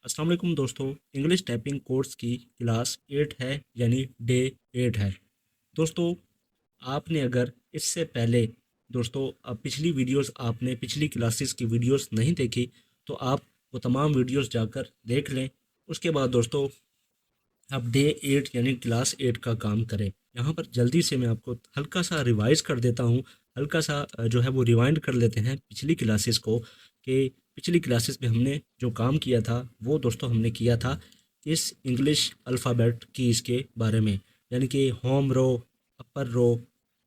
अस्सलाम वालेकुम दोस्तों। इंग्लिश टाइपिंग कोर्स की क्लास 8 है, यानी डे 8 है। दोस्तों, आपने अगर इससे पहले दोस्तों पिछली वीडियोस आपने पिछली क्लासेस की वीडियोस नहीं देखी तो आप वो तमाम वीडियोस जाकर देख लें। उसके बाद दोस्तों आप डे 8 यानी क्लास 8 का काम करें। यहाँ पर जल्दी से मैं आपको हल्का सा रिवाइज कर देता हूँ। हल्का सा जो है वो रिवाइंड कर लेते हैं पिछली क्लासेस को, कि पिछली क्लासेस में हमने जो काम किया था वो दोस्तों हमने किया था इस इंग्लिश अल्फ़ाबेट कीज़ के बारे में, यानी कि होम रो, अपर रो,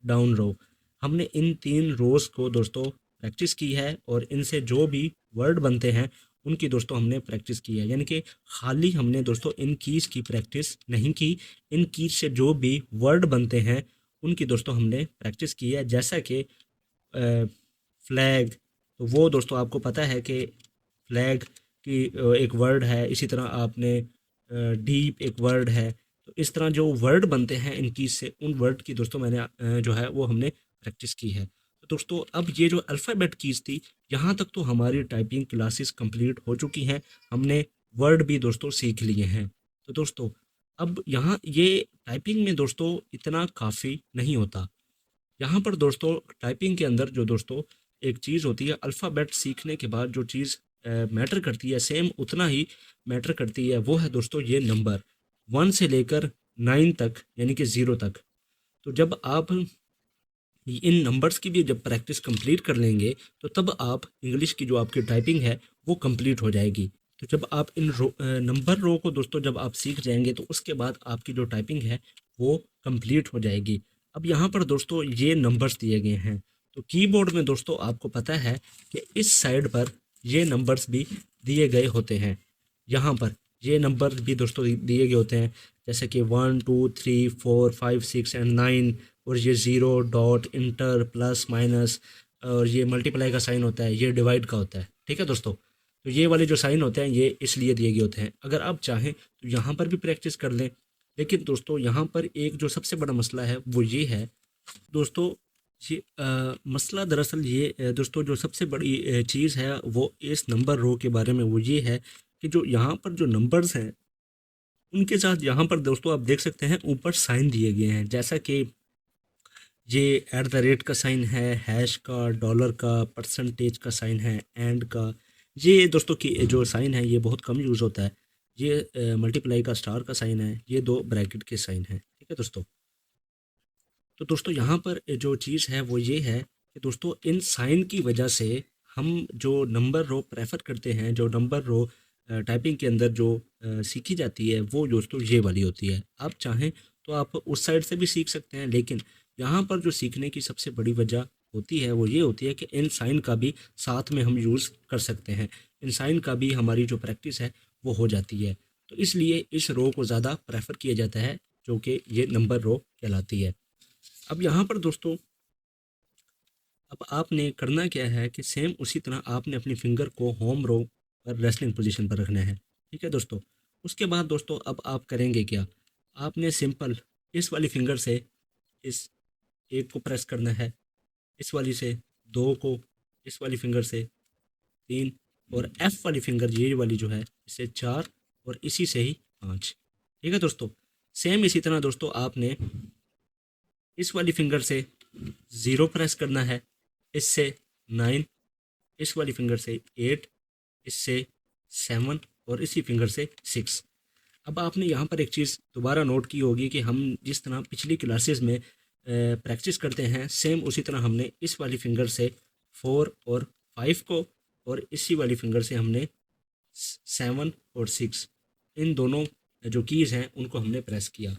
डाउन रो। हमने इन 3 रोज़ को दोस्तों प्रैक्टिस की है और इनसे जो भी वर्ड बनते हैं उनकी दोस्तों हमने प्रैक्टिस की है। यानी कि खाली हमने दोस्तों इन कीज़ की प्रैक्टिस नहीं की, इन कीज़ से जो भी वर्ड बनते हैं उनकी दोस्तों हमने प्रैक्टिस की है। जैसा कि फ्लैग, तो वो दोस्तों आपको पता है कि फ्लैग की एक वर्ड है। इसी तरह आपने डीप एक वर्ड है। तो इस तरह जो वर्ड बनते हैं इन कीज़ से, उन वर्ड की दोस्तों मैंने जो है वो हमने प्रैक्टिस की है। तो दोस्तों अब ये जो अल्फ़ाबेट कीज़ थी, यहाँ तक तो हमारी टाइपिंग क्लासेस कंप्लीट हो चुकी हैं। हमने वर्ड भी दोस्तों सीख लिए हैं। तो दोस्तों अब यहाँ ये टाइपिंग में दोस्तों इतना काफ़ी नहीं होता। यहाँ पर दोस्तों टाइपिंग के अंदर जो दोस्तों एक चीज़ होती है, अल्फ़ाबेट सीखने के बाद जो चीज़ मैटर करती है, सेम उतना ही मैटर करती है, वो है दोस्तों ये नंबर 1 से लेकर 9 तक, यानी कि 0 तक। तो जब आप इन नंबर्स की भी जब प्रैक्टिस कंप्लीट कर लेंगे तो तब आप इंग्लिश की जो आपकी टाइपिंग है वो कंप्लीट हो जाएगी। तो जब आप इन नंबर रो को दोस्तों जब आप सीख जाएंगे तो उसके बाद आपकी जो टाइपिंग है वो कंप्लीट हो जाएगी। अब यहाँ पर दोस्तों ये नंबर्स दिए गए हैं, तो कीबोर्ड में दोस्तों आपको पता है कि इस साइड पर ये नंबर्स भी दिए गए होते हैं। यहाँ पर ये नंबर भी दोस्तों दिए गए होते हैं, जैसे कि 1 2 3 4 5 6 एंड 9। और ये zero, dot, inter, plus, minus, और ये मल्टीप्लाई का साइन होता है, ये डिवाइड का होता है। ठीक है दोस्तों, तो ये वाले जो साइन होते हैं ये इसलिए दिए गए होते हैं। अगर आप चाहें तो यहाँ पर भी प्रैक्टिस कर लें, लेकिन दोस्तों यहाँ पर एक जो सबसे बड़ा मसला है वो ये है दोस्तों, ये मसला दरअसल ये दोस्तों जो सबसे बड़ी चीज़ है वो इस नंबर रो के बारे में वो ये है कि जो यहाँ पर जो नंबर्स हैं उनके साथ यहाँ पर दोस्तों आप देख सकते हैं ऊपर साइन दिए गए हैं, जैसा कि ये ऐट द रेट का साइन है, हैश का, डॉलर का, परसेंटेज का साइन है, एंड का। ये दोस्तों की जो साइन है ये बहुत कम यूज़ होता है। ये मल्टीप्लाई का स्टार का साइन है, ये 2 ब्रैकेट के साइन है। ठीक है दोस्तों, तो दोस्तों यहाँ पर जो चीज़ है वो ये है कि दोस्तों इन साइन की वजह से हम जो नंबर रो प्रेफर करते हैं, जो नंबर रो टाइपिंग के अंदर जो सीखी जाती है वो दोस्तों ये वाली होती है। आप चाहें तो आप उस साइड से भी सीख सकते हैं, लेकिन यहाँ पर जो सीखने की सबसे बड़ी वजह होती है वो ये होती है कि इन साइन का भी साथ में हम यूज़ कर सकते हैं। इन साइन का भी हमारी जो प्रैक्टिस है वो हो जाती है। तो इसलिए इस रो को ज़्यादा प्रेफर किया जाता है, जो कि ये नंबर रो कहलाती है। अब यहाँ पर दोस्तों अब आपने करना क्या है कि सेम उसी तरह आपने अपनी फिंगर को होम रो पर रेस्लिंग पोजीशन पर रखना है। ठीक है दोस्तों, उसके बाद दोस्तों अब आप करेंगे क्या, आपने सिंपल इस वाली फिंगर से इस एक को प्रेस करना है, इस वाली से दो को, इस वाली फिंगर से तीन, और एफ वाली फिंगर ये वाली जो है इसे चार, और इसी से ही पाँच। ठीक है दोस्तों, सेम इसी तरह दोस्तों आपने इस वाली फिंगर से ज़ीरो प्रेस करना है, इससे नाइन, इस वाली फिंगर से एट, इससे सेवन, और इसी फिंगर से सिक्स। अब आपने यहाँ पर एक चीज़ दोबारा नोट की होगी कि हम जिस तरह पिछली क्लासेस में प्रैक्टिस करते हैं, सेम उसी तरह हमने इस वाली फिंगर से फोर और फाइव को, और इसी वाली फिंगर से हमने सेवन और सिक्स, इन दोनों जो कीज़ हैं उनको हमने प्रेस किया।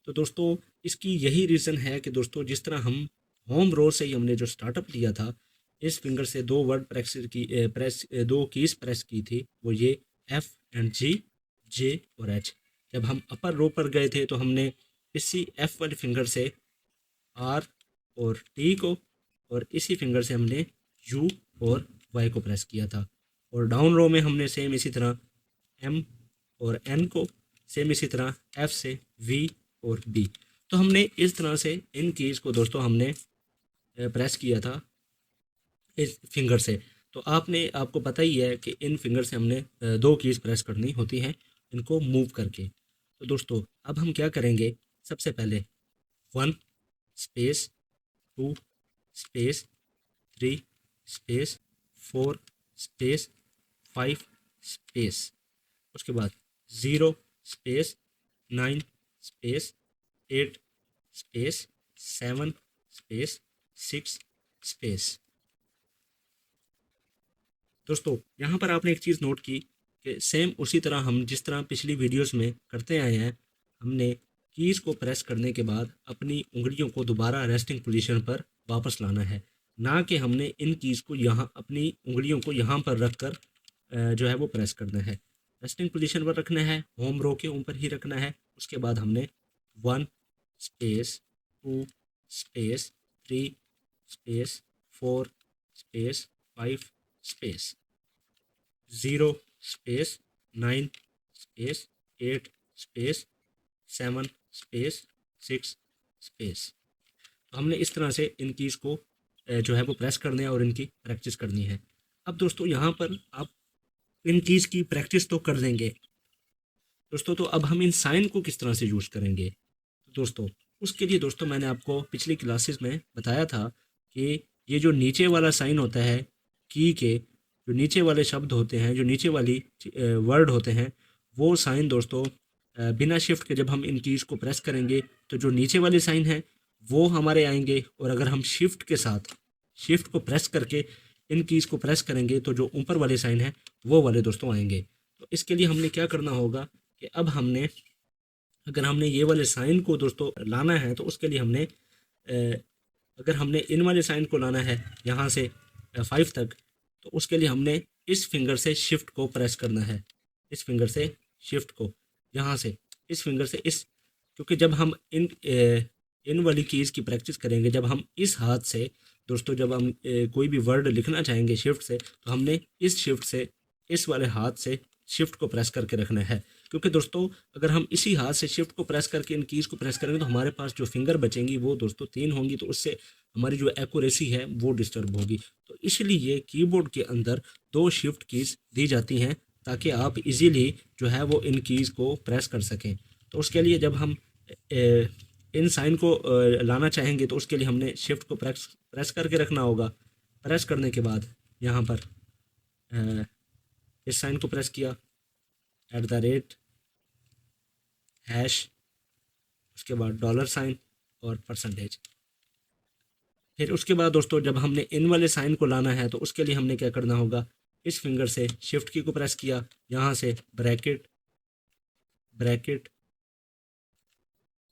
तो दोस्तों इसकी यही रीज़न है कि दोस्तों जिस तरह हम होम रो से ही हमने जो स्टार्टअप लिया था, इस फिंगर से दो वर्ड दो कीज़ प्रेस की थी, वो ये एफ एंड जी, जे और एच। जब हम अपर रो पर गए थे तो हमने इसी एफ वाली फिंगर से आर और टी को, और इसी फिंगर से हमने यू और वाई को प्रेस किया था। और डाउन रो में हमने सेम इसी तरह एम और एन को, सेम इसी तरह एफ से वी और बी। तो हमने इस तरह से इन कीज़ को दोस्तों हमने प्रेस किया था इस फिंगर से। तो आपको पता ही है कि इन फिंगर से हमने दो कीज़ प्रेस करनी होती हैं इनको मूव करके। तो दोस्तों अब हम क्या करेंगे, सबसे पहले 1 space 2 space 3 space 4 space 5 space, उसके बाद 0 space 9 space 8 space 7 space 6 space. दोस्तों यहाँ पर आपने एक चीज़ नोट की कि सेम उसी तरह हम जिस तरह पिछली वीडियोस में करते आए हैं, हमने कीज़ को प्रेस करने के बाद अपनी उंगलियों को दोबारा रेस्टिंग पोजीशन पर वापस लाना है, ना कि हमने इन कीज़ को यहाँ अपनी उंगलियों को यहाँ पर रख कर जो है वो प्रेस करना है। रेस्टिंग पोजीशन पर रखना है, होम रो के ऊपर ही रखना है। उसके बाद हमने 1 space 2 space 3 space 4 space 5 space 0 space 9 space 8 space 7 space 6 space. तो हमने इस तरह से इन कीज़ को जो है वो प्रेस करने हैं और इनकी प्रैक्टिस करनी है। अब दोस्तों यहाँ पर आप इन कीज़ की प्रैक्टिस तो कर देंगे दोस्तों, तो अब हम इन साइन को किस तरह से यूज़ करेंगे दोस्तों, उसके लिए दोस्तों मैंने आपको पिछली क्लासेस में बताया था कि ये जो नीचे वाला साइन होता है की के, जो नीचे वाले शब्द होते हैं, जो नीचे वाली वर्ड होते हैं, वो साइन दोस्तों बिना शिफ्ट के जब हम इन कीज़ को प्रेस करेंगे तो जो नीचे वाले साइन हैं वो हमारे आएंगे, और अगर हम शिफ्ट के साथ शिफ्ट को प्रेस करके इन कीज़ को प्रेस करेंगे तो जो ऊपर वाले साइन हैं वो वाले दोस्तों आएंगे। तो इसके लिए हमने क्या करना होगा कि अब अगर हमने ये वाले साइन को दोस्तों लाना है तो उसके लिए हमने अगर हमने इन वाले साइन को लाना है यहाँ से 5 तक, तो उसके लिए हमने इस फिंगर से शिफ्ट को प्रेस करना है, इस फिंगर से शिफ्ट को यहाँ से इस फिंगर से इस, क्योंकि जब हम इन वाली कीज़ की प्रैक्टिस करेंगे, जब हम इस हाथ से दोस्तों जब हम कोई भी वर्ड लिखना चाहेंगे शिफ्ट से, तो हमने इस शिफ्ट से इस वाले हाथ से शिफ्ट को प्रेस करके रखना है। क्योंकि दोस्तों अगर हम इसी हाथ से शिफ्ट को प्रेस करके इन कीज़ को प्रेस करेंगे तो हमारे पास जो फिंगर बचेंगी वो दोस्तों 3 होंगी, तो उससे हमारी जो एक्यूरेसी है वो डिस्टर्ब होगी। तो इसलिए कीबोर्ड के अंदर 2 शिफ्ट कीज़ दी जाती हैं ताकि आप इजीली जो है वो इन कीज़ को प्रेस कर सकें। तो उसके लिए जब हम इन साइन को लाना चाहेंगे तो उसके लिए हमने शिफ्ट को प्रेस करके रखना होगा। प्रेस करने के बाद यहाँ पर इस साइन को प्रेस किया, @ हैश, उसके बाद $साइन और %। फिर उसके बाद दोस्तों जब हमने इन वाले साइन को लाना है तो उसके लिए हमने क्या करना होगा, इस फिंगर से शिफ्ट की को प्रेस किया, यहाँ से ब्रैकेट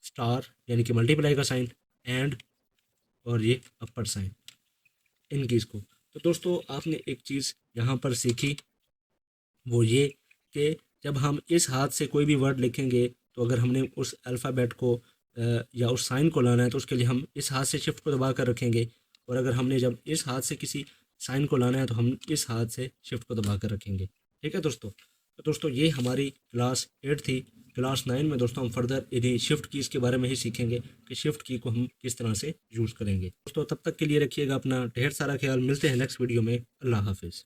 स्टार यानी कि मल्टीप्लाई का साइन एंड और ये अपर साइन, इन कीज़ को। तो दोस्तों आपने एक चीज़ यहाँ पर सीखी, वो ये कि जब हम इस हाथ से कोई भी वर्ड लिखेंगे तो अगर हमने उस अल्फ़ाबेट को या उस साइन को लाना है तो उसके लिए हम इस हाथ से शिफ्ट को दबा कर रखेंगे, और अगर हमने जब इस हाथ से किसी साइन को लाना है तो हम इस हाथ से शिफ्ट को दबा कर रखेंगे। ठीक है दोस्तों, तो दोस्तों ये हमारी क्लास 8 थी। क्लास 9 में दोस्तों हम फर्दर इन्हीं शिफ्ट कीज़ के बारे में ही सीखेंगे कि शिफ्ट की को हम किस तरह से यूज़ करेंगे। दोस्तों तब तक के लिए रखिएगा अपना ढेर सारा ख्याल, मिलते हैं नेक्स्ट वीडियो में। अल्लाह हाफिज़।